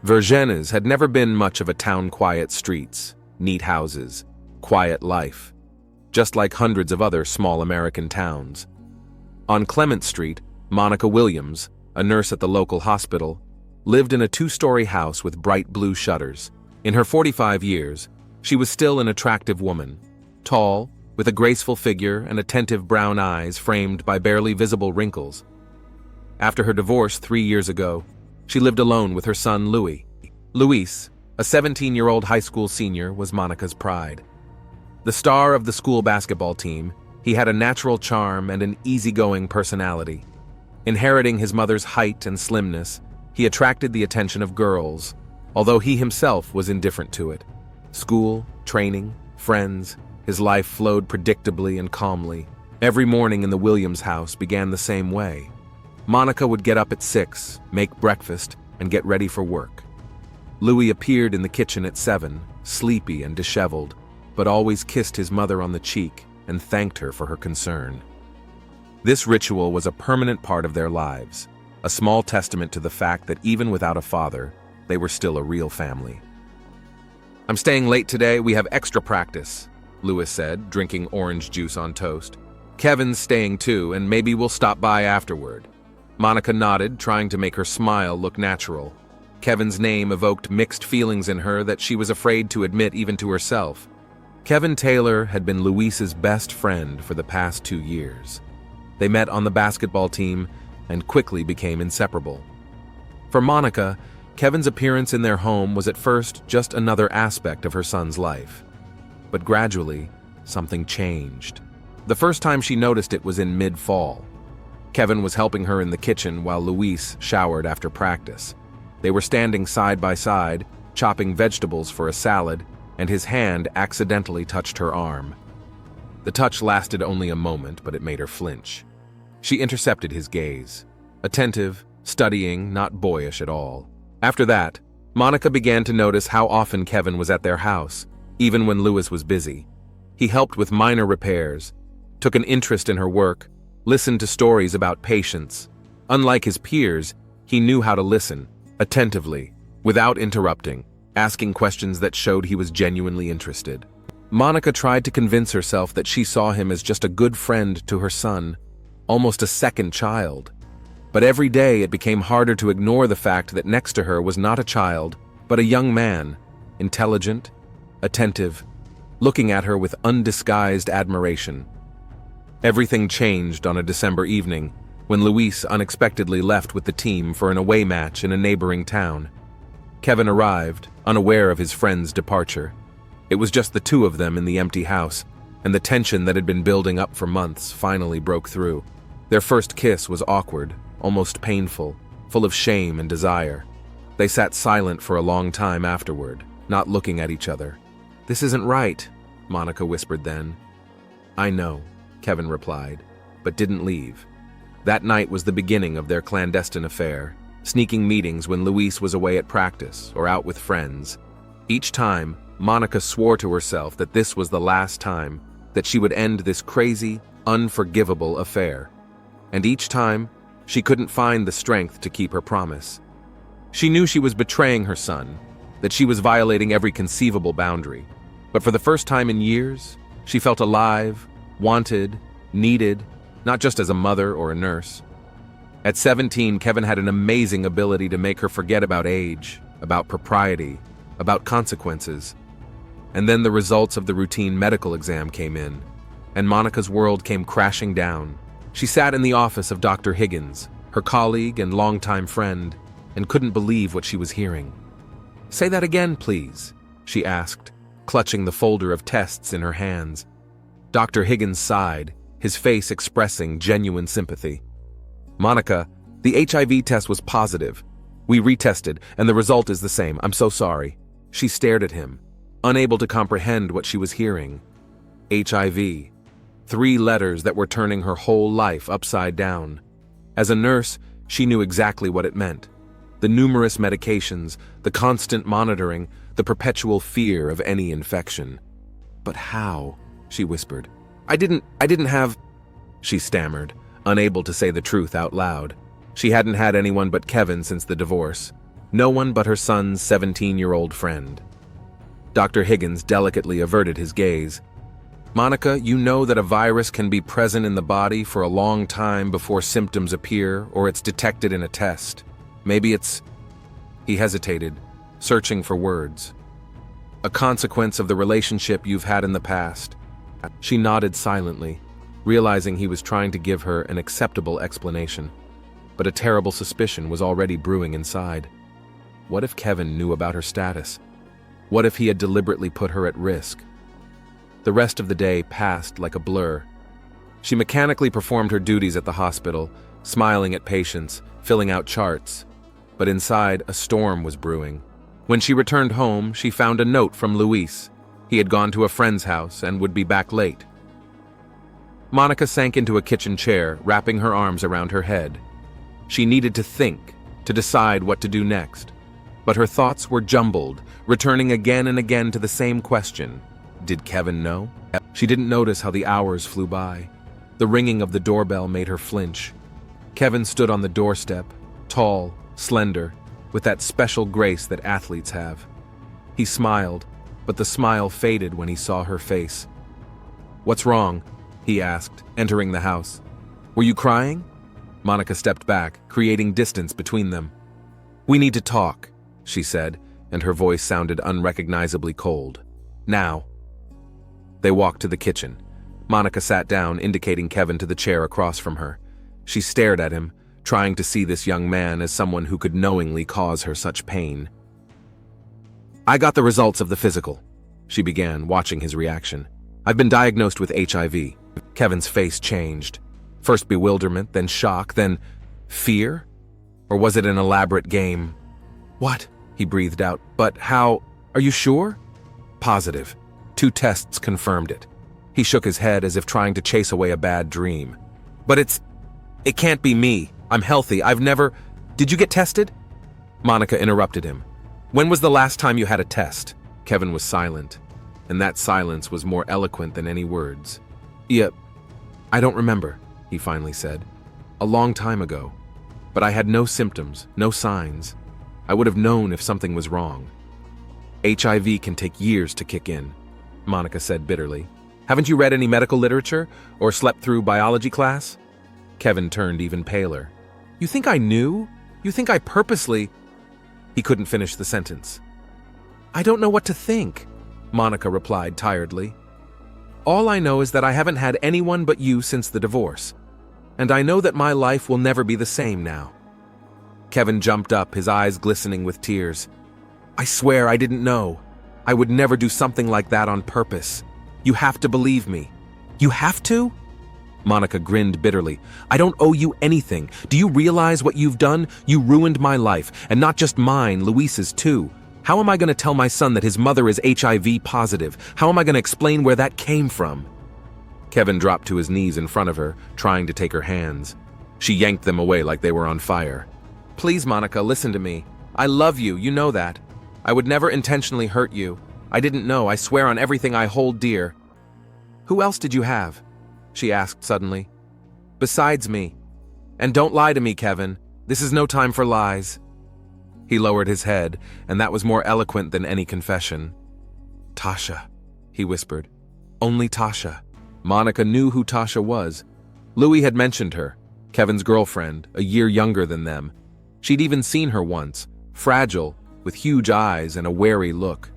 Vergennes had never been much of a town. Quiet streets, neat houses, quiet life, just like hundreds of other small American towns. On Clement Street, Monica Williams, a nurse at the local hospital, lived in a two-story house with bright blue shutters. In her 45 years, she was still an attractive woman, tall, with a graceful figure and attentive brown eyes framed by barely visible wrinkles. After her divorce 3 years ago, she lived alone with her son Louis. Luis, a 17-year-old high school senior, was Monica's pride. The star of the school basketball team, he had a natural charm and an easygoing personality. Inheriting his mother's height and slimness, he attracted the attention of girls, although he himself was indifferent to it. School, training, friends, his life flowed predictably and calmly. Every morning in the Williams house began the same way. Monica would get up at 6, make breakfast, and get ready for work. Louis appeared in the kitchen at 7, sleepy and disheveled, but always kissed his mother on the cheek and thanked her for her concern. This ritual was a permanent part of their lives, a small testament to the fact that even without a father, they were still a real family. "I'm staying late today, we have extra practice," Louis said, drinking orange juice on toast. "Kevin's staying too, and maybe we'll stop by afterward." Monica nodded, trying to make her smile look natural. Kevin's name evoked mixed feelings in her that she was afraid to admit even to herself. Kevin Taylor had been Luis's best friend for the past 2 years. They met on the basketball team and quickly became inseparable. For Monica, Kevin's appearance in their home was at first just another aspect of her son's life. But gradually, something changed. The first time she noticed it was in mid-fall. Kevin was helping her in the kitchen while Luis showered after practice. They were standing side by side, chopping vegetables for a salad, and his hand accidentally touched her arm. The touch lasted only a moment, but it made her flinch. She intercepted his gaze. Attentive, studying, not boyish at all. After that, Monica began to notice how often Kevin was at their house, even when Louis was busy. He helped with minor repairs, took an interest in her work, listened to stories about patients. Unlike his peers, he knew how to listen, attentively, without interrupting, asking questions that showed he was genuinely interested. Monica tried to convince herself that she saw him as just a good friend to her son, almost a second child. But every day it became harder to ignore the fact that next to her was not a child, but a young man, intelligent, attentive, looking at her with undisguised admiration. Everything changed on a December evening when Luis unexpectedly left with the team for an away match in a neighboring town. Kevin arrived, unaware of his friend's departure. It was just the two of them in the empty house, and the tension that had been building up for months finally broke through. Their first kiss was awkward, almost painful, full of shame and desire. They sat silent for a long time afterward, not looking at each other. "This isn't right," Monica whispered then. "I know," Kevin replied, but didn't leave. That night was the beginning of their clandestine affair, sneaking meetings when Luis was away at practice or out with friends. Each time, Monica swore to herself that this was the last time that she would end this crazy, unforgivable affair. And each time, she couldn't find the strength to keep her promise. She knew she was betraying her son, that she was violating every conceivable boundary. But for the first time in years, she felt alive, wanted, needed, not just as a mother or a nurse. At 17, Kevin had an amazing ability to make her forget about age, about propriety, about consequences. And then the results of the routine medical exam came in, and Monica's world came crashing down. She sat in the office of Dr. Higgins, her colleague and longtime friend, and couldn't believe what she was hearing. "Say that again, please," she asked, clutching the folder of tests in her hands. Dr. Higgins sighed, his face expressing genuine sympathy. "Monica, the HIV test was positive. We retested, and the result is the same. I'm so sorry." She stared at him, unable to comprehend what she was hearing. HIV. 3 letters that were turning her whole life upside down. As a nurse, she knew exactly what it meant. The numerous medications, the constant monitoring, the perpetual fear of any infection. "But how?" she whispered. I didn't have..." she stammered, unable to say the truth out loud. She hadn't had anyone but Kevin since the divorce. No one but her son's 17-year-old friend. Dr. Higgins delicately averted his gaze. Monica, you know that a virus can be present in the body for a long time before symptoms appear or it's detected in a test. Maybe it's... He hesitated, searching for words. A consequence of the relationship you've had in the past. She nodded silently, realizing he was trying to give her an acceptable explanation. But a terrible suspicion was already brewing inside. What if Kevin knew about her status? What if he had deliberately put her at risk? The rest of the day passed like a blur. She mechanically performed her duties at the hospital, smiling at patients, filling out charts. But inside, a storm was brewing. When she returned home, she found a note from Luis. He had gone to a friend's house and would be back late. Monica sank into a kitchen chair, wrapping her arms around her head. She needed to think, to decide what to do next. But her thoughts were jumbled, returning again and again to the same question. Did Kevin know? She didn't notice how the hours flew by. The ringing of the doorbell made her flinch. Kevin stood on the doorstep, tall, slender, with that special grace that athletes have. He smiled, but the smile faded when he saw her face. "What's wrong?" he asked, entering the house. "Were you crying?" Monica stepped back, creating distance between them. "We need to talk," she said, and her voice sounded unrecognizably cold. "Now." They walked to the kitchen. Monica sat down, indicating Kevin to the chair across from her. She stared at him, trying to see this young man as someone who could knowingly cause her such pain. "I got the results of the physical," she began, watching his reaction. "I've been diagnosed with HIV. Kevin's face changed. First bewilderment, then shock, then fear? Or was it an elaborate game? "What?" he breathed out. "But how? Are you sure?" "Positive. 2 tests confirmed it." He shook his head as if trying to chase away a bad dream. "But it can't be me. I'm healthy. I've never... Did you get tested?" Monica interrupted him. "When was the last time you had a test?" Kevin was silent, and that silence was more eloquent than any words. "Yeah, I don't remember," he finally said. "A long time ago. But I had no symptoms, no signs. I would have known if something was wrong." "HIV can take years to kick in," Monica said bitterly. "Haven't you read any medical literature or slept through biology class?" Kevin turned even paler. "You think I knew? You think I purposely..." He couldn't finish the sentence. "I don't know what to think," Monica replied tiredly. "All I know is that I haven't had anyone but you since the divorce. And I know that my life will never be the same now." Kevin jumped up, his eyes glistening with tears. "I swear I didn't know. I would never do something like that on purpose. You have to believe me." "You have to?" Monica grinned bitterly. "I don't owe you anything. Do you realize what you've done? You ruined my life, and not just mine, Luis's too. How am I going to tell my son that his mother is HIV positive? How am I going to explain where that came from?" Kevin dropped to his knees in front of her, trying to take her hands. She yanked them away like they were on fire. "Please, Monica, listen to me. I love you, you know that. I would never intentionally hurt you. I didn't know, I swear on everything I hold dear." "Who else did you have?" she asked suddenly. "Besides me. And don't lie to me, Kevin. This is no time for lies." He lowered his head, and that was more eloquent than any confession. "Tasha," he whispered. "Only Tasha." Monica knew who Tasha was. Louis had mentioned her, Kevin's girlfriend, a year younger than them. She'd even seen her once, fragile, with huge eyes and a wary look.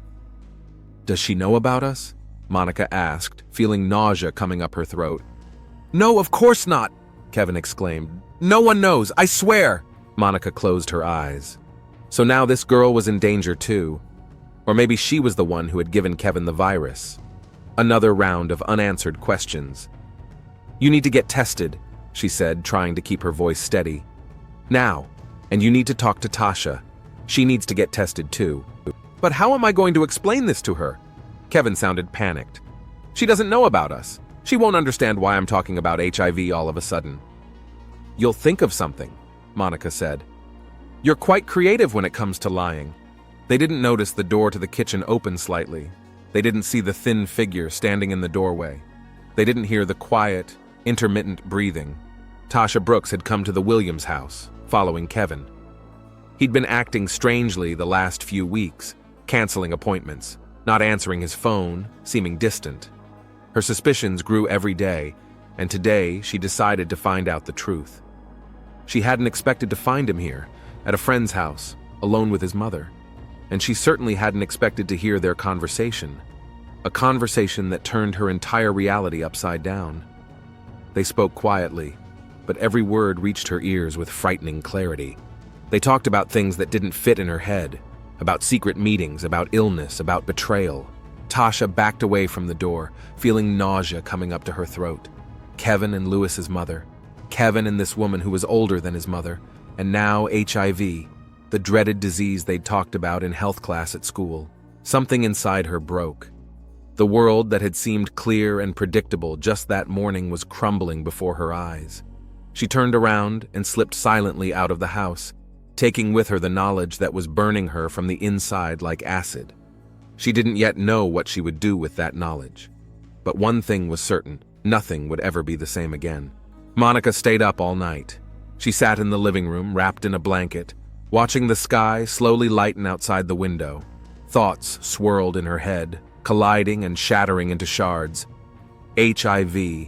"Does she know about us?" Monica asked, feeling nausea coming up her throat. "No, of course not!" Kevin exclaimed. "No one knows, I swear!" Monica closed her eyes. So now this girl was in danger too. Or maybe she was the one who had given Kevin the virus. Another round of unanswered questions. "You need to get tested," she said, trying to keep her voice steady. "Now. And you need to talk to Tasha. She needs to get tested too." "But how am I going to explain this to her?" Kevin sounded panicked. "She doesn't know about us. She won't understand why I'm talking about HIV all of a sudden." "You'll think of something," Monica said. "You're quite creative when it comes to lying." They didn't notice the door to the kitchen open slightly. They didn't see the thin figure standing in the doorway. They didn't hear the quiet, intermittent breathing. Tasha Brooks had come to the Williams house, following Kevin. He'd been acting strangely the last few weeks, canceling appointments, not answering his phone, seeming distant. Her suspicions grew every day, and today she decided to find out the truth. She hadn't expected to find him here, at a friend's house, alone with his mother. And she certainly hadn't expected to hear their conversation. A conversation that turned her entire reality upside down. They spoke quietly, but every word reached her ears with frightening clarity. They talked about things that didn't fit in her head, about secret meetings, about illness, about betrayal. Tasha backed away from the door, feeling nausea coming up to her throat. Kevin and Lewis's mother. Kevin and this woman who was older than his mother, and now HIV, the dreaded disease they'd talked about in health class at school. Something inside her broke. The world that had seemed clear and predictable just that morning was crumbling before her eyes. She turned around and slipped silently out of the house, taking with her the knowledge that was burning her from the inside like acid. She didn't yet know what she would do with that knowledge. But one thing was certain, nothing would ever be the same again. Monica stayed up all night. She sat in the living room, wrapped in a blanket, watching the sky slowly lighten outside the window. Thoughts swirled in her head, colliding and shattering into shards. HIV.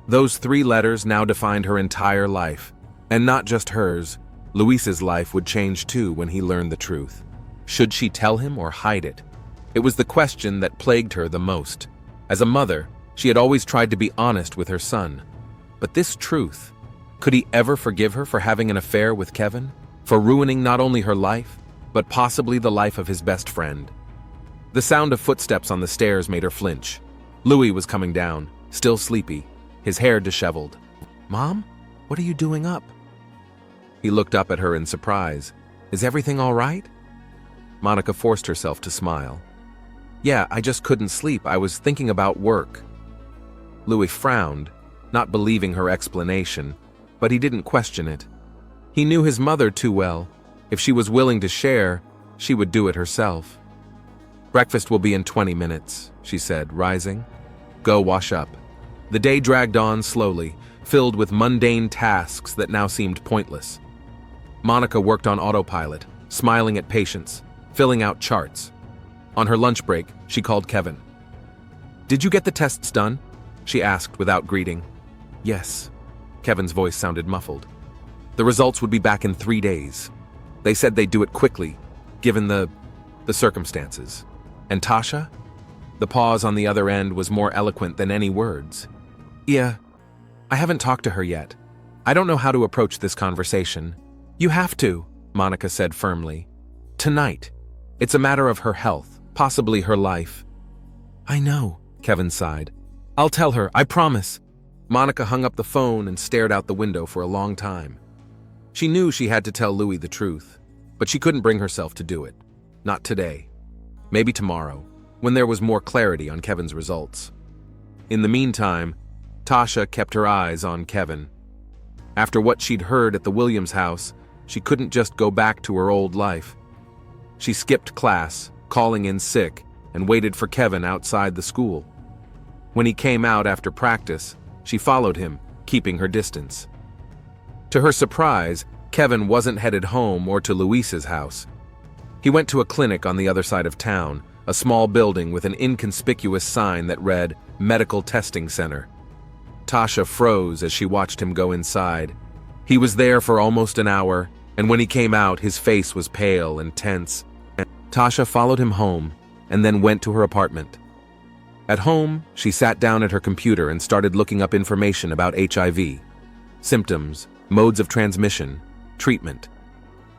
Those 3 letters now defined her entire life. And not just hers. Luis's life would change too when he learned the truth. Should she tell him or hide it? It was the question that plagued her the most. As a mother, she had always tried to be honest with her son. But this truth, could he ever forgive her for having an affair with Kevin? For ruining not only her life, but possibly the life of his best friend? The sound of footsteps on the stairs made her flinch. Louis was coming down, still sleepy, his hair disheveled. "Mom, what are you doing up?" He looked up at her in surprise. "Is everything all right?" Monica forced herself to smile. "Yeah, I just couldn't sleep. I was thinking about work." Louis frowned, not believing her explanation, but he didn't question it. He knew his mother too well. If she was willing to share, she would do it herself. "Breakfast will be in 20 minutes, she said, rising. "Go wash up." The day dragged on slowly, filled with mundane tasks that now seemed pointless. Monica worked on autopilot, smiling at patients, filling out charts. On her lunch break, she called Kevin. "Did you get the tests done?" she asked without greeting. "Yes." Kevin's voice sounded muffled. "The results would be back in 3 days. They said they'd do it quickly, given the circumstances." "And Tasha?" The pause on the other end was more eloquent than any words. "Yeah, I haven't talked to her yet. I don't know how to approach this conversation." "You have to," Monica said firmly. "Tonight. It's a matter of her health, possibly her life." "I know," Kevin sighed. "I'll tell her, I promise." Monica hung up the phone and stared out the window for a long time. She knew she had to tell Louis the truth, but she couldn't bring herself to do it. Not today. Maybe tomorrow, when there was more clarity on Kevin's results. In the meantime, Tasha kept her eyes on Kevin. After what she'd heard at the Williams house, she couldn't just go back to her old life. She skipped class, calling in sick, and waited for Kevin outside the school. When he came out after practice, she followed him, keeping her distance. To her surprise, Kevin wasn't headed home or to Luis's house. He went to a clinic on the other side of town, a small building with an inconspicuous sign that read Medical Testing Center. Tasha froze as she watched him go inside. He was there for almost an hour, and when he came out, his face was pale and tense. Tasha followed him home and then went to her apartment. At home, she sat down at her computer and started looking up information about HIV. Symptoms, modes of transmission, treatment.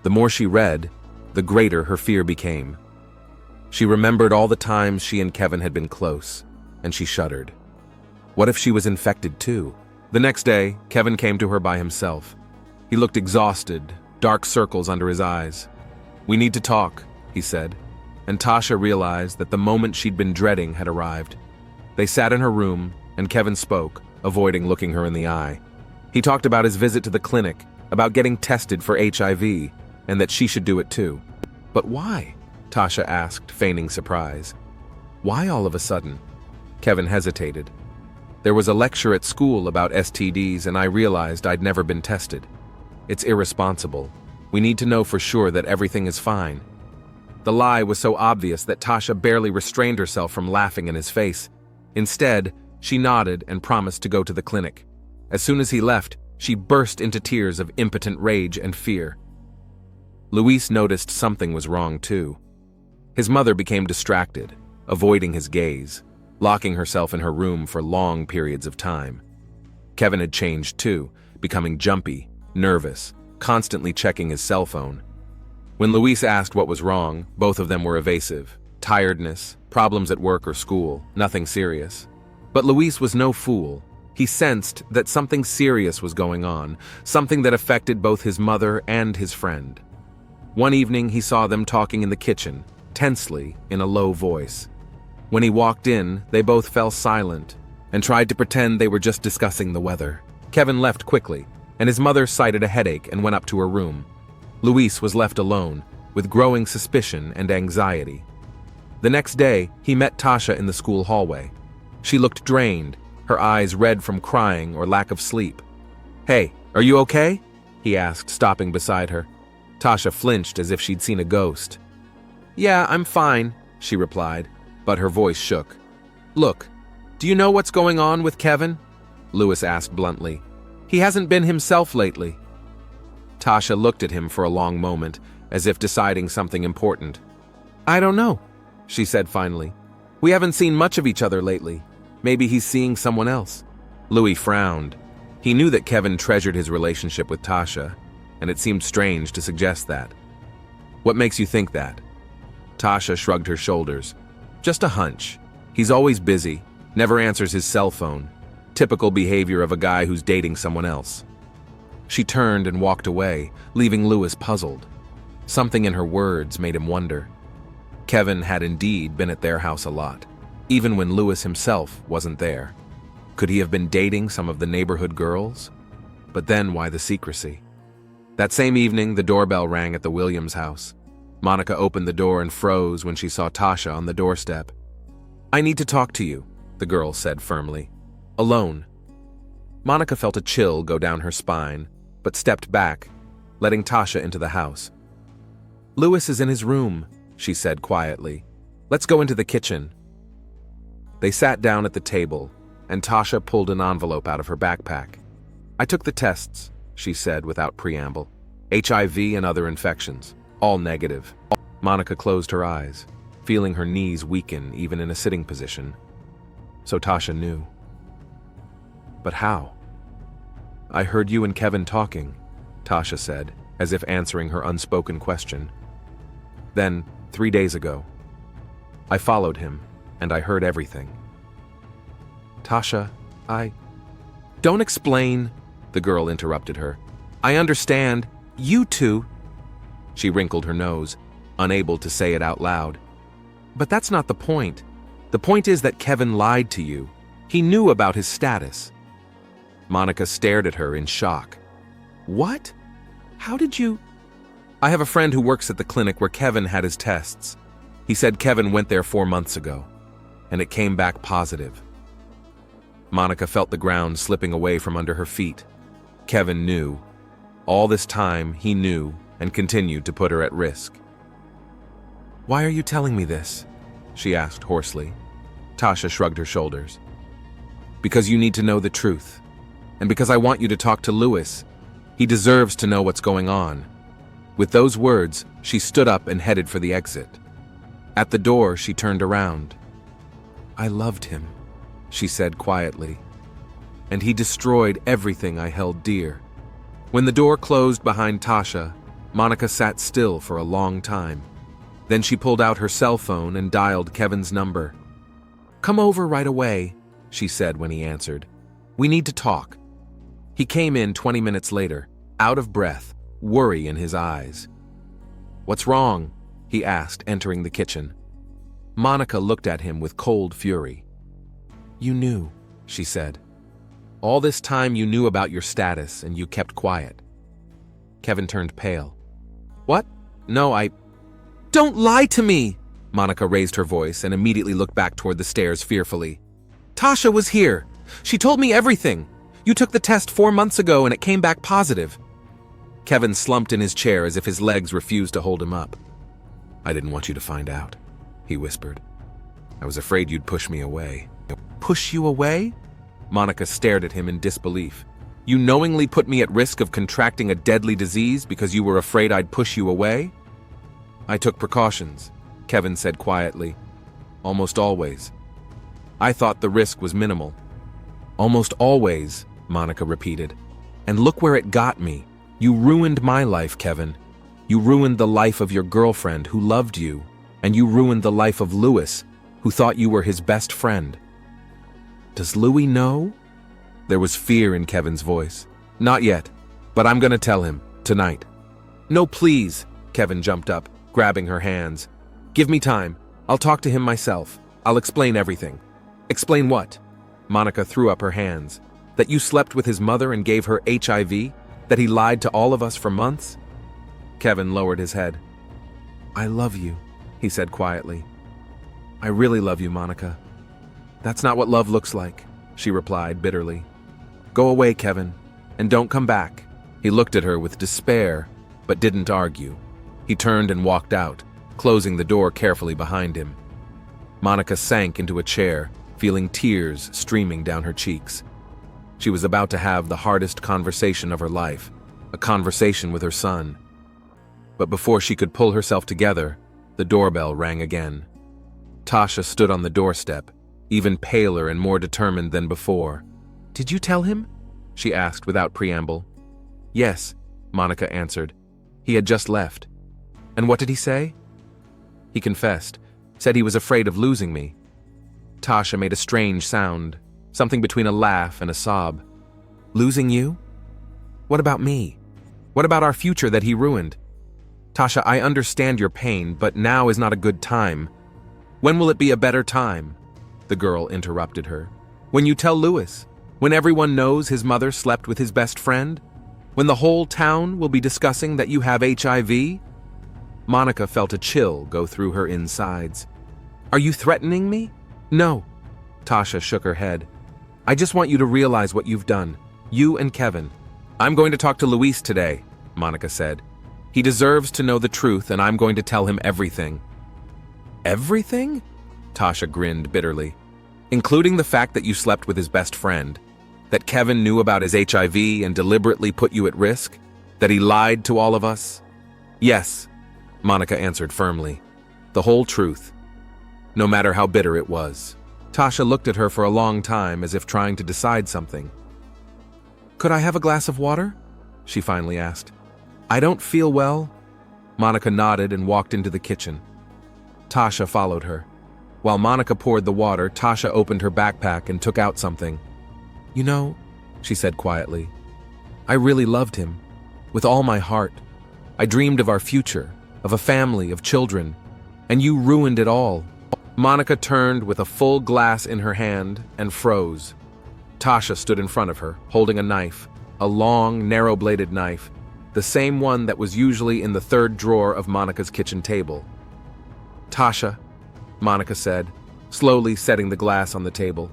The more she read, the greater her fear became. She remembered all the times she and Kevin had been close, and she shuddered. What if she was infected too? The next day, Kevin came to her by himself. He looked exhausted, dark circles under his eyes. "We need to talk," he said, and Tasha realized that the moment she'd been dreading had arrived. They sat in her room, and Kevin spoke, avoiding looking her in the eye. He talked about his visit to the clinic, about getting tested for HIV, and that she should do it too. "But why?" Tasha asked, feigning surprise. "Why all of a sudden?" Kevin hesitated. "There was a lecture at school about STDs, and I realized I'd never been tested. It's irresponsible. We need to know for sure that everything is fine." The lie was so obvious that Tasha barely restrained herself from laughing in his face. Instead, she nodded and promised to go to the clinic. As soon as he left, she burst into tears of impotent rage and fear. Luis noticed something was wrong too. His mother became distracted, avoiding his gaze, locking herself in her room for long periods of time. Kevin had changed too, becoming jumpy, nervous, constantly checking his cell phone. When Luis asked what was wrong, both of them were evasive. Tiredness, problems at work or school, nothing serious. But Luis was no fool. He sensed that something serious was going on, something that affected both his mother and his friend. One evening, he saw them talking in the kitchen, tensely, in a low voice. When he walked in, they both fell silent and tried to pretend they were just discussing the weather. Kevin left quickly, and his mother cited a headache and went up to her room. Luis was left alone, with growing suspicion and anxiety. The next day, he met Tasha in the school hallway. She looked drained, her eyes red from crying or lack of sleep. "Hey, are you okay?" he asked, stopping beside her. Tasha flinched as if she'd seen a ghost. "Yeah, I'm fine," she replied, but her voice shook. "Look, do you know what's going on with Kevin?" Luis asked bluntly. "He hasn't been himself lately." Tasha looked at him for a long moment, as if deciding something important. "I don't know," she said finally. "We haven't seen much of each other lately. Maybe he's seeing someone else." Louis frowned. He knew that Kevin treasured his relationship with Tasha, and it seemed strange to suggest that. "What makes you think that?" Tasha shrugged her shoulders. "Just a hunch. He's always busy, never answers his cell phone. Typical behavior of a guy who's dating someone else." She turned and walked away, leaving Louis puzzled. Something in her words made him wonder. Kevin had indeed been at their house a lot, even when Louis himself wasn't there. Could he have been dating some of the neighborhood girls? But then why the secrecy? That same evening, the doorbell rang at the Williams house. Monica opened the door and froze when she saw Tasha on the doorstep. "I need to talk to you," the girl said firmly. "Alone." Monica felt a chill go down her spine, but stepped back, letting Tasha into the house. "Louis is in his room," she said quietly. "Let's go into the kitchen." They sat down at the table, and Tasha pulled an envelope out of her backpack. "I took the tests," she said without preamble. "HIV and other infections, all negative." Monica closed her eyes, feeling her knees weaken even in a sitting position. So Tasha knew. "But how?" "I heard you and Kevin talking," Tasha said, as if answering her unspoken question. "Then, 3 days ago, I followed him, and I heard everything." "Tasha, Don't explain," the girl interrupted her. "I understand. You two—" She wrinkled her nose, unable to say it out loud. "But that's not the point. The point is that Kevin lied to you. He knew about his status." Monica stared at her in shock. "What? How did you—" "I have a friend who works at the clinic where Kevin had his tests. He said Kevin went there 4 months ago, and it came back positive." Monica felt the ground slipping away from under her feet. Kevin knew. All this time, he knew and continued to put her at risk. "Why are you telling me this?" she asked hoarsely. Tasha shrugged her shoulders. "Because you need to know the truth. And because I want you to talk to Louis. He deserves to know what's going on." With those words, she stood up and headed for the exit. At the door, she turned around. "I loved him," she said quietly. "And he destroyed everything I held dear." When the door closed behind Tasha, Monica sat still for a long time. Then she pulled out her cell phone and dialed Kevin's number. "Come over right away," she said when he answered. "We need to talk." He came in 20 minutes later, out of breath, worry in his eyes. "What's wrong?" he asked, entering the kitchen. Monica looked at him with cold fury. "You knew," she said. "All this time you knew about your status and you kept quiet." Kevin turned pale. "What? No, Don't lie to me!" Monica raised her voice and immediately looked back toward the stairs fearfully. "Tasha was here. She told me everything. You took the test 4 months ago and it came back positive." Kevin slumped in his chair as if his legs refused to hold him up. "I didn't want you to find out," he whispered. "I was afraid you'd push me away." "Push you away?" Monica stared at him in disbelief. "You knowingly put me at risk of contracting a deadly disease because you were afraid I'd push you away?" "I took precautions," Kevin said quietly. "Almost always. I thought the risk was minimal." "Almost always," Monica repeated. "And look where it got me. You ruined my life, Kevin. You ruined the life of your girlfriend who loved you, and you ruined the life of Louis, who thought you were his best friend." "Does Louis know?" There was fear in Kevin's voice. "Not yet, but I'm gonna tell him, tonight." "No, please," Kevin jumped up, grabbing her hands. "Give me time. I'll talk to him myself. I'll explain everything." "Explain what?" Monica threw up her hands. "That you slept with his mother and gave her HIV? That he lied to all of us for months?" Kevin lowered his head. "I love you," he said quietly. "I really love you, Monica." "That's not what love looks like," she replied bitterly. "Go away, Kevin, and don't come back." He looked at her with despair, but didn't argue. He turned and walked out, closing the door carefully behind him. Monica sank into a chair, feeling tears streaming down her cheeks. She was about to have the hardest conversation of her life, a conversation with her son. But before she could pull herself together, the doorbell rang again. Tasha stood on the doorstep, even paler and more determined than before. "Did you tell him?" she asked without preamble. "Yes," Monica answered. "He had just left." "And what did he say?" "He confessed, said he was afraid of losing me." Tasha made a strange sound, something between a laugh and a sob. "Losing you? What about me? What about our future that he ruined?" "Tasha, I understand your pain, but now is not a good time." "When will it be a better time?" The girl interrupted her. "When you tell Louis? When everyone knows his mother slept with his best friend? When the whole town will be discussing that you have HIV?" Monica felt a chill go through her insides. "Are you threatening me?" "No." Tasha shook her head. "I just want you to realize what you've done. You and Kevin." "I'm going to talk to Luis today," Monica said. "He deserves to know the truth, and I'm going to tell him everything." "Everything?" Tasha grinned bitterly. "Including the fact that you slept with his best friend, that Kevin knew about his HIV and deliberately put you at risk, that he lied to all of us?" "Yes," Monica answered firmly. "The whole truth, no matter how bitter it was." Tasha looked at her for a long time as if trying to decide something. "Could I have a glass of water?" she finally asked. "I don't feel well." Monica nodded and walked into the kitchen. Tasha followed her. While Monica poured the water, Tasha opened her backpack and took out something. "You know," she said quietly, "I really loved him. With all my heart. I dreamed of our future, of a family, of children. And you ruined it all." Monica turned with a full glass in her hand and froze. Tasha stood in front of her, holding a knife, a long, narrow-bladed knife, the same one that was usually in the third drawer of Monica's kitchen table. "Tasha," Monica said, slowly setting the glass on the table.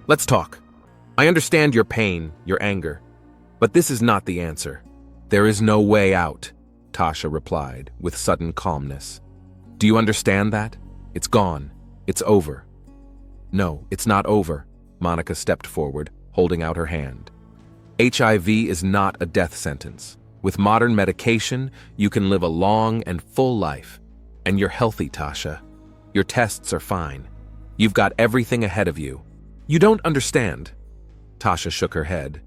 "Let's talk. I understand your pain, your anger, but this is not the answer. There is no way out," Tasha replied with sudden calmness. "Do you understand that? It's gone. It's over." "No, it's not over." Monica stepped forward, holding out her hand. "HIV is not a death sentence. With modern medication, you can live a long and full life. And you're healthy, Tasha. Your tests are fine. You've got everything ahead of you." "You don't understand." Tasha shook her head.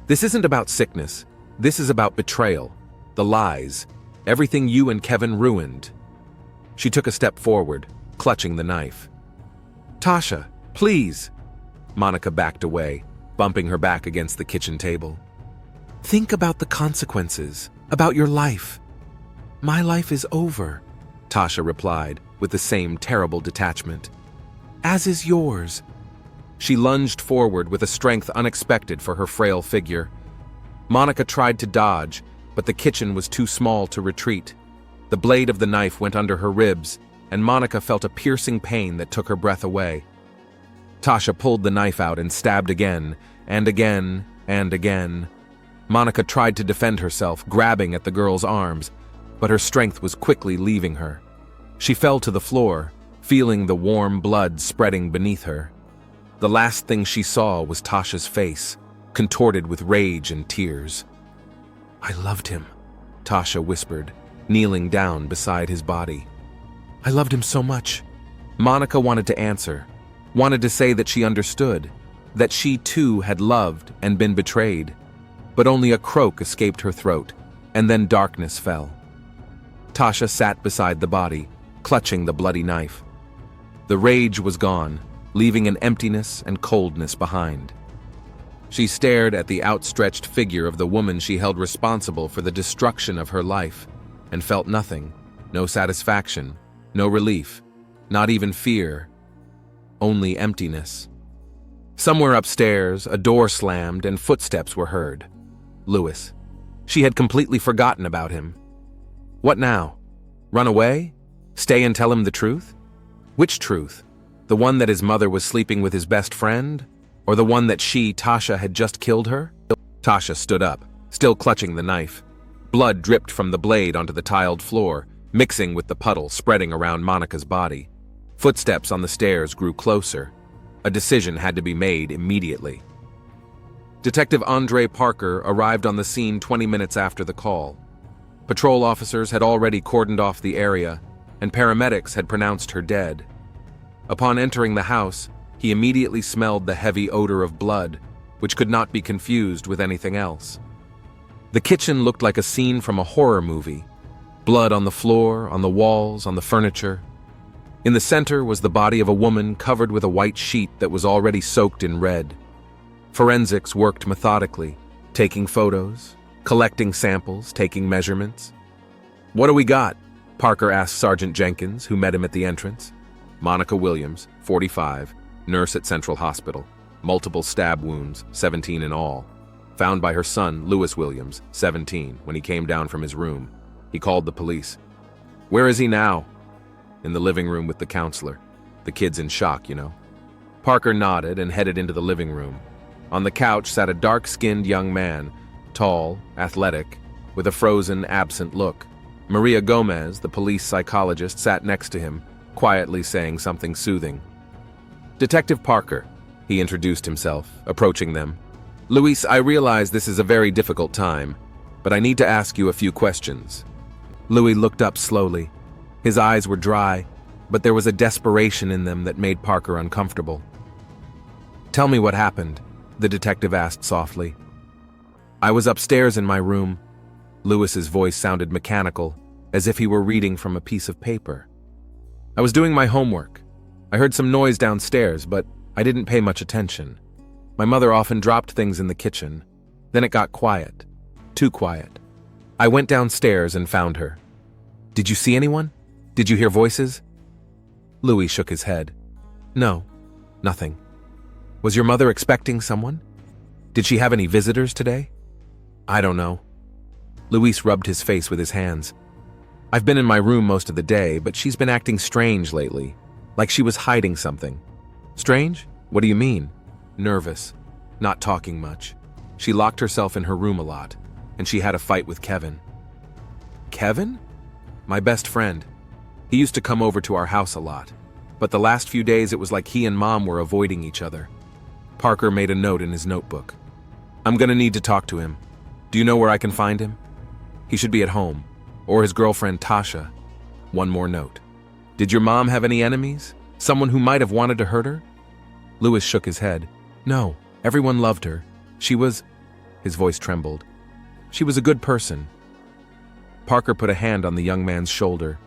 "This isn't about sickness. This is about betrayal, the lies, everything you and Kevin ruined." She took a step forward, clutching the knife. "Tasha, please." Monica backed away, bumping her back against the kitchen table. "Think about the consequences, about your life." "My life is over," Tasha replied with the same terrible detachment. "As is yours." She lunged forward with a strength unexpected for her frail figure. Monica tried to dodge, but the kitchen was too small to retreat. The blade of the knife went under her ribs, and Monica felt a piercing pain that took her breath away. Tasha pulled the knife out and stabbed again, and again, and again. Monica tried to defend herself, grabbing at the girl's arms, but her strength was quickly leaving her. She fell to the floor, feeling the warm blood spreading beneath her. The last thing she saw was Tasha's face, contorted with rage and tears. "I loved him," Tasha whispered, kneeling down beside his body. "I loved him so much." Monica wanted to answer, wanted to say that she understood, that she too had loved and been betrayed, but only a croak escaped her throat, and then darkness fell. Tasha sat beside the body, clutching the bloody knife. The rage was gone, leaving an emptiness and coldness behind. She stared at the outstretched figure of the woman she held responsible for the destruction of her life, and felt nothing, no satisfaction, no relief, not even fear, only emptiness. Somewhere upstairs, a door slammed and footsteps were heard. Louis. She had completely forgotten about him. What now? Run away? Stay and tell him the truth? Which truth? The one that his mother was sleeping with his best friend? Or the one that she, Tasha, had just killed her? Tasha stood up, still clutching the knife. Blood dripped from the blade onto the tiled floor, mixing with the puddle spreading around Monica's body. Footsteps on the stairs grew closer. A decision had to be made immediately. Detective Andre Parker arrived on the scene 20 minutes after the call. Patrol officers had already cordoned off the area, and paramedics had pronounced her dead. Upon entering the house, he immediately smelled the heavy odor of blood, which could not be confused with anything else. The kitchen looked like a scene from a horror movie. Blood on the floor, on the walls, on the furniture. In the center was the body of a woman covered with a white sheet that was already soaked in red. Forensics worked methodically, taking photos, collecting samples, taking measurements. "What do we got?" Parker asked Sergeant Jenkins, who met him at the entrance. Monica Williams, 45, nurse at Central Hospital. Multiple stab wounds, 17 in all. Found by her son, Louis Williams, 17, when he came down from his room. He called the police. "Where is he now?" "In the living room with the counselor. The kid's in shock, you know." Parker nodded and headed into the living room. On the couch sat a dark-skinned young man, tall, athletic, with a frozen, absent look. Maria Gomez, the police psychologist, sat next to him, quietly saying something soothing. "Detective Parker," he introduced himself, approaching them. "Luis, I realize this is a very difficult time, but I need to ask you a few questions." Louis looked up slowly. His eyes were dry, but there was a desperation in them that made Parker uncomfortable. "Tell me what happened," the detective asked softly. "I was upstairs in my room." Louis's voice sounded mechanical, as if he were reading from a piece of paper. "I was doing my homework. I heard some noise downstairs, but I didn't pay much attention. My mother often dropped things in the kitchen. Then it got quiet. Too quiet. I went downstairs and found her." "Did you see anyone? Did you hear voices?" Louis shook his head. "No, nothing." "Was your mother expecting someone? Did she have any visitors today?" "I don't know." Luis rubbed his face with his hands. "I've been in my room most of the day, but she's been acting strange lately, like she was hiding something." "Strange? What do you mean?" "Nervous, not talking much. She locked herself in her room a lot, and she had a fight with Kevin." "Kevin?" "My best friend. He used to come over to our house a lot, but the last few days it was like he and Mom were avoiding each other." Parker made a note in his notebook. "I'm gonna need to talk to him. Do you know where I can find him?" "He should be at home, or his girlfriend Tasha." One more note. "Did your mom have any enemies? Someone who might have wanted to hurt her?" Louis shook his head. "No, everyone loved her. She was..." His voice trembled. "She was a good person." Parker put a hand on the young man's shoulder.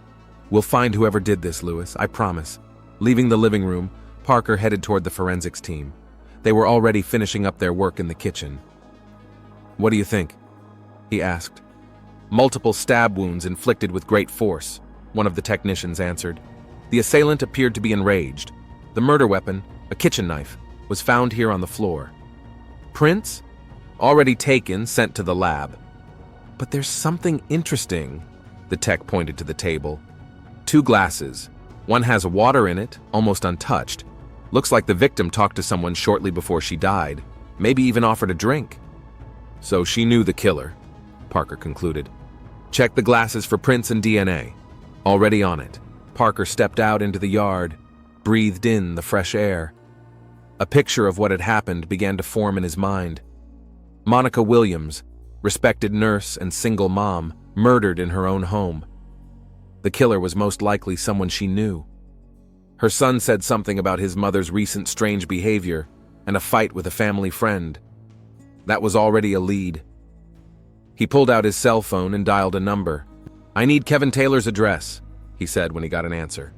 "We'll find whoever did this, Louis, I promise." Leaving the living room, Parker headed toward the forensics team. They were already finishing up their work in the kitchen. "What do you think?" he asked. "Multiple stab wounds inflicted with great force," one of the technicians answered. "The assailant appeared to be enraged. The murder weapon, a kitchen knife, was found here on the floor. Prints? Already taken, sent to the lab. But there's something interesting." The tech pointed to the table. 2 glasses. One has water in it, almost untouched. Looks like the victim talked to someone shortly before she died, maybe even offered a drink. So she knew the killer, Parker concluded. Check the glasses for prints and DNA. Already on it. Parker stepped out into the yard, breathed in the fresh air. A picture of what had happened began to form in his mind. Monica Williams, respected nurse and single mom, murdered in her own home. The killer was most likely someone she knew. Her son said something about his mother's recent strange behavior and a fight with a family friend. That was already a lead. He pulled out his cell phone and dialed a number. "I need Kevin Taylor's address," he said when he got an answer.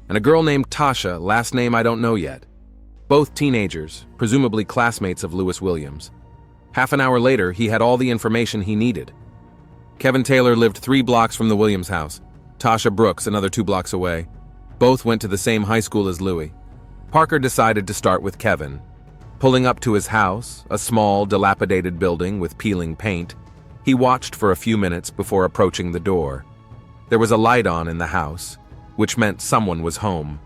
"And a girl named Tasha, last name I don't know yet. Both teenagers, presumably classmates of Lewis Williams." Half an hour later, he had all the information he needed. Kevin Taylor lived 3 blocks from the Williams house. Tasha Brooks, another 2 blocks away. Both went to the same high school as Louis. Parker decided to start with Kevin. Pulling up to his house, a small, dilapidated building with peeling paint, he watched for a few minutes before approaching the door. There was a light on in the house, which meant someone was home.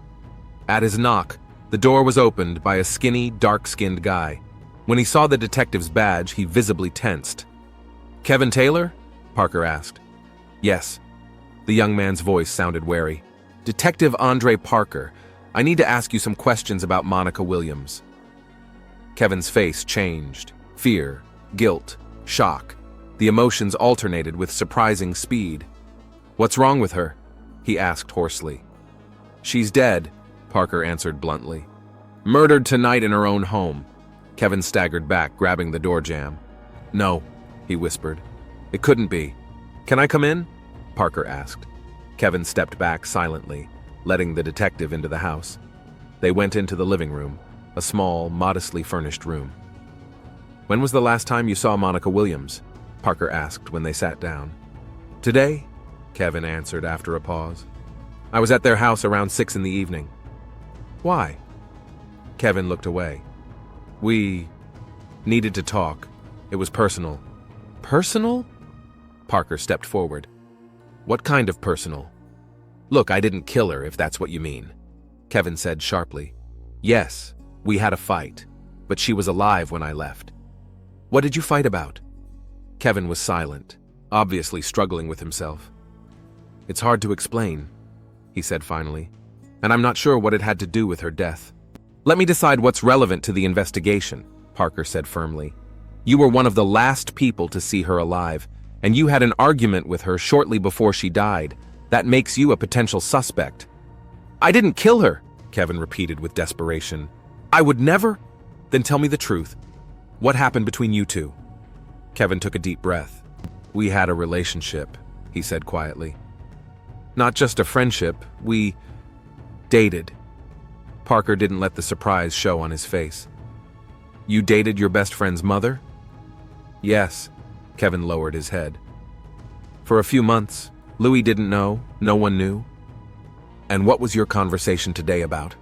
At his knock, the door was opened by a skinny, dark-skinned guy. When he saw the detective's badge, he visibly tensed. "Kevin Taylor?" Parker asked. "Yes." The young man's voice sounded wary. "Detective Andre Parker, I need to ask you some questions about Monica Williams." Kevin's face changed. Fear, guilt, shock. The emotions alternated with surprising speed. "What's wrong with her?" he asked hoarsely. "She's dead," Parker answered bluntly. "Murdered tonight in her own home." Kevin staggered back, grabbing the door jamb. "No," he whispered. "It couldn't be." "Can I come in?" Parker asked. Kevin stepped back silently, letting the detective into the house. They went into the living room, a small, modestly furnished room. "When was the last time you saw Monica Williams?" Parker asked when they sat down. "Today," Kevin answered after a pause. "I was at their house around 6 in the evening." "Why?" Kevin looked away. "We needed to talk. It was personal." "Personal?" Parker stepped forward. "What kind of personal?" "Look, I didn't kill her, if that's what you mean," Kevin said sharply. "Yes, we had a fight, but she was alive when I left." "What did you fight about?" Kevin was silent, obviously struggling with himself. "It's hard to explain," he said finally, "and I'm not sure what it had to do with her death." "Let me decide what's relevant to the investigation," Parker said firmly. "You were one of the last people to see her alive, and you had an argument with her shortly before she died. That makes you a potential suspect." "I didn't kill her," Kevin repeated with desperation. "I would never." "Then tell me the truth. What happened between you two?" Kevin took a deep breath. "We had a relationship," he said quietly. "Not just a friendship, we dated." Parker didn't let the surprise show on his face. "You dated your best friend's mother?" "Yes," Kevin lowered his head. "For a few months. Louis didn't know, no one knew." "And what was your conversation today about?"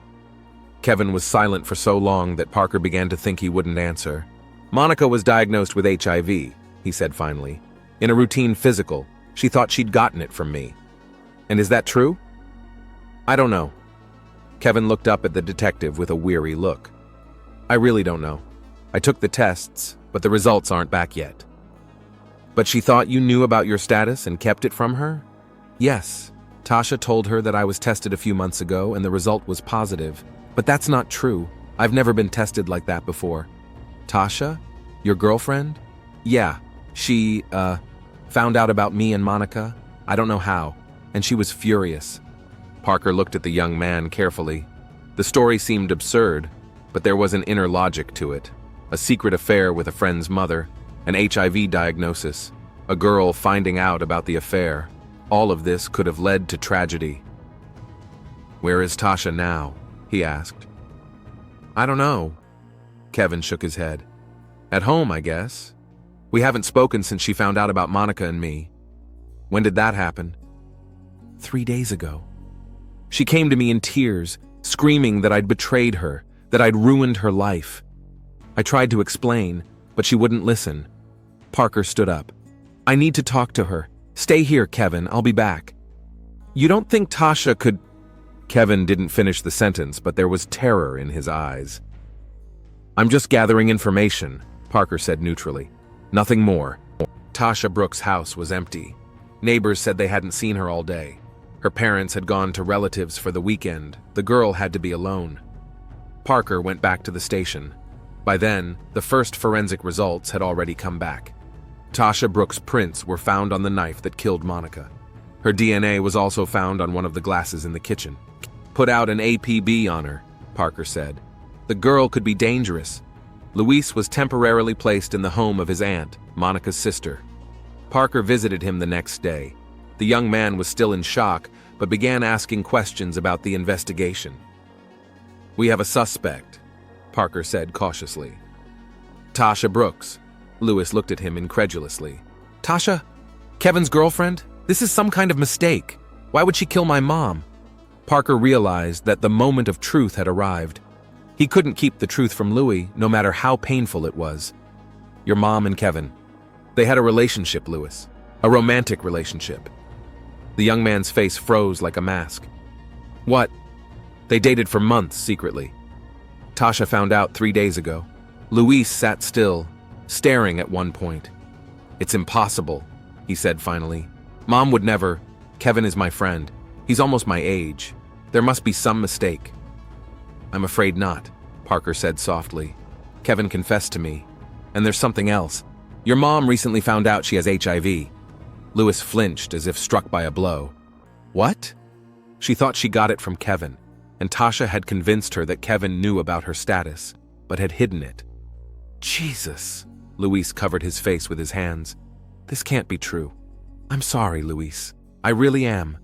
Kevin was silent for so long that Parker began to think he wouldn't answer. "Monica was diagnosed with HIV," he said finally. "In a routine physical. She thought she'd gotten it from me." "And is that true?" "I don't know." Kevin looked up at the detective with a weary look. "I really don't know. I took the tests, but the results aren't back yet." "But she thought you knew about your status and kept it from her?" "Yes. Tasha told her that I was tested a few months ago and the result was positive. But that's not true. I've never been tested like that before." "Tasha? Your girlfriend?" "Yeah. She, found out about me and Monica. I don't know how. And she was furious." Parker looked at the young man carefully. The story seemed absurd, but there was an inner logic to it. A secret affair with a friend's mother, an HIV diagnosis, a girl finding out about the affair. All of this could have led to tragedy. "Where is Tasha now?" he asked. "I don't know." Kevin shook his head. "At home, I guess. We haven't spoken since she found out about Monica and me." "When did that happen?" 3 days ago. She came to me in tears, screaming that I'd betrayed her, that I'd ruined her life. I tried to explain, but she wouldn't listen. Parker stood up. "I need to talk to her. Stay here, Kevin. I'll be back." "You don't think Tasha could—" Kevin didn't finish the sentence, but there was terror in his eyes. "I'm just gathering information," Parker said neutrally. Nothing more. Tasha Brooks' house was empty. Neighbors said they hadn't seen her all day. Her parents had gone to relatives for the weekend. The girl had to be alone. Parker went back to the station. By then, the first forensic results had already come back. Tasha Brooks' prints were found on the knife that killed Monica. Her DNA was also found on one of the glasses in the kitchen. Put out an APB on her, Parker said. The girl could be dangerous. Luis was temporarily placed in the home of his aunt, Monica's sister. Parker visited him the next day. The young man was still in shock, but began asking questions about the investigation. "We have a suspect," Parker said cautiously. "Tasha Brooks." Luis looked at him incredulously. "Tasha? Kevin's girlfriend? This is some kind of mistake. Why would she kill my mom?" Parker realized that the moment of truth had arrived. He couldn't keep the truth from Louis, no matter how painful it was. "Your mom and Kevin. They had a relationship, Louis. A romantic relationship." The young man's face froze like a mask. "What?" "They dated for months secretly. Tasha found out 3 days ago." Luis sat still, staring at one point. "It's impossible," he said finally. "Mom would never. Kevin is my friend. He's almost my age. There must be some mistake." "I'm afraid not," Parker said softly. "Kevin confessed to me. And there's something else. Your mom recently found out she has HIV. Louis flinched as if struck by a blow. "What?" She thought she got it from Kevin, and Tasha had convinced her that Kevin knew about her status, but had hidden it. "Jesus!" Luis covered his face with his hands. "This can't be true. I'm sorry, Luis. I really am."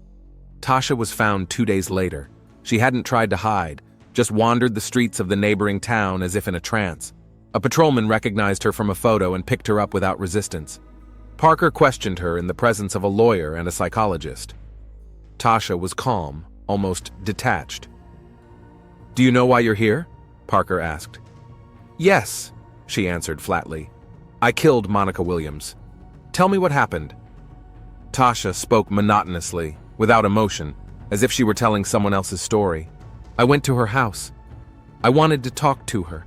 Tasha was found 2 days later. She hadn't tried to hide, just wandered the streets of the neighboring town as if in a trance. A patrolman recognized her from a photo and picked her up without resistance. Parker questioned her in the presence of a lawyer and a psychologist. Tasha was calm, almost detached. "Do you know why you're here?" Parker asked. "Yes," she answered flatly. "I killed Monica Williams. Tell me what happened." Tasha spoke monotonously, without emotion, as if she were telling someone else's story. "I went to her house. I wanted to talk to her.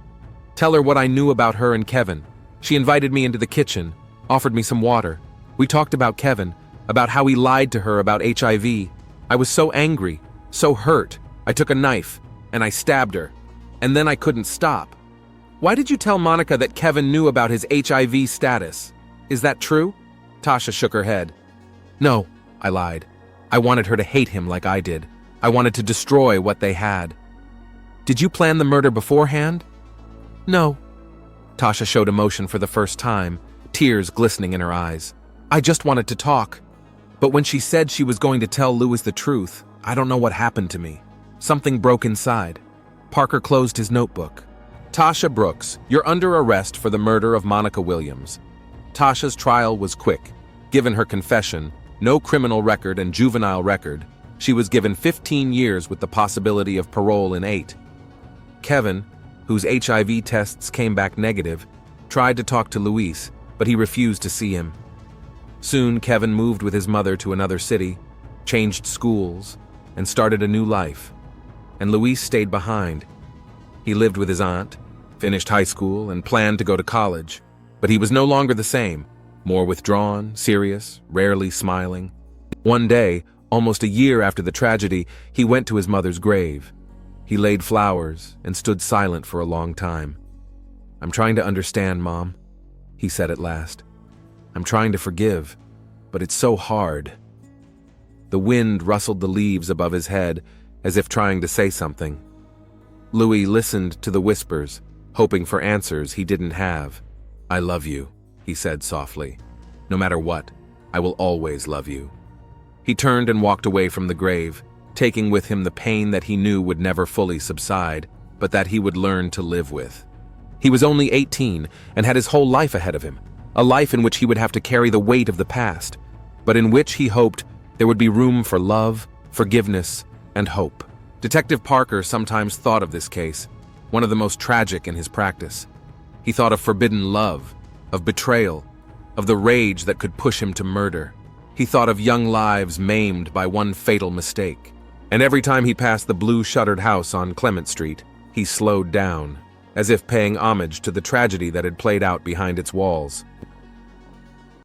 Tell her what I knew about her and Kevin. She invited me into the kitchen, offered me some water. We talked about Kevin, about how he lied to her about HIV. I was so angry, so hurt. I took a knife, and I stabbed her. And then I couldn't stop." "Why did you tell Monica that Kevin knew about his HIV status? Is that true?" Tasha shook her head. "No," I lied. "I wanted her to hate him like I did. I wanted to destroy what they had." "Did you plan the murder beforehand?" "No." Tasha showed emotion for the first time, tears glistening in her eyes. "I just wanted to talk. But when she said she was going to tell Louis the truth, I don't know what happened to me. Something broke inside." Parker closed his notebook. "Tasha Brooks, you're under arrest for the murder of Monica Williams." Tasha's trial was quick. Given her confession, no criminal record and juvenile record, she was given 15 years with the possibility of parole in 8. Kevin, whose HIV tests came back negative, tried to talk to Luis, but he refused to see him. Soon, Kevin moved with his mother to another city, changed schools, and started a new life. And Luis stayed behind. He lived with his aunt, finished high school, and planned to go to college. But he was no longer the same, more withdrawn, serious, rarely smiling. One day, almost a year after the tragedy, he went to his mother's grave. He laid flowers and stood silent for a long time. "I'm trying to understand, Mom," he said at last. "I'm trying to forgive, but it's so hard." The wind rustled the leaves above his head, as if trying to say something. Louis listened to the whispers, hoping for answers he didn't have. "I love you," he said softly. "No matter what, I will always love you." He turned and walked away from the grave, taking with him the pain that he knew would never fully subside, but that he would learn to live with. He was only 18 and had his whole life ahead of him, a life in which he would have to carry the weight of the past, but in which he hoped there would be room for love, forgiveness, and hope. Detective Parker sometimes thought of this case, one of the most tragic in his practice. He thought of forbidden love, of betrayal, of the rage that could push him to murder. He thought of young lives maimed by one fatal mistake. And every time he passed the blue-shuttered house on Clement Street, he slowed down, as if paying homage to the tragedy that had played out behind its walls.